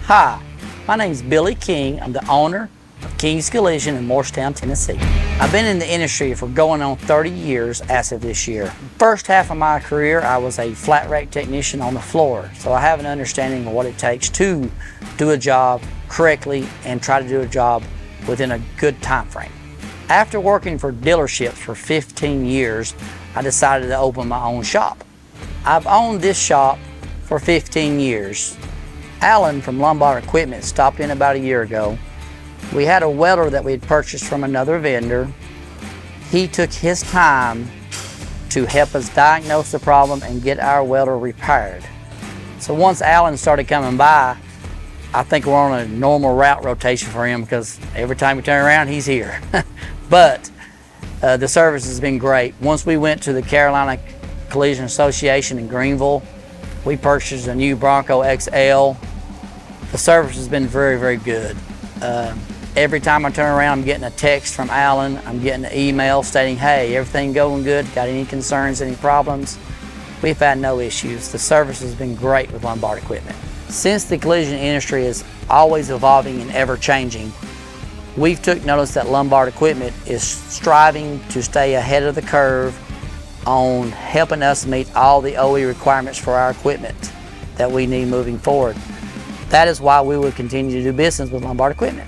Hi, my name is Billy King. I'm the owner of King's Collision in Morristown, Tennessee. I've been in the industry for going on 30 years as of this year. First half of my career, I was a flat rack technician on the floor, so I have an understanding of what it takes to do a job correctly and try to do a job within a good time frame. After working for dealerships for 15 years, I decided to open my own shop. I've owned this shop for 15 years. Alan from Lombard Equipment stopped in about a year ago. We had a welder that we had purchased from another vendor. He took his time to help us diagnose the problem and get our welder repaired. So once Alan started coming by, I think we're on a normal route rotation for him because every time we turn around, he's here. But the service has been great. Once we went to the Carolina Collision Association in Greenville, we purchased a new Bronco XL. The service has been very, very good. Every time I turn around, I'm getting a text from Alan. I'm getting an email stating, hey, everything going good? Got any concerns, any problems? We've had no issues. The service has been great with Lombard Equipment. Since the collision industry is always evolving and ever changing, we've took notice that Lombard Equipment is striving to stay ahead of the curve on helping us meet all the OE requirements for our equipment that we need moving forward. That is why we will continue to do business with Lombard Equipment.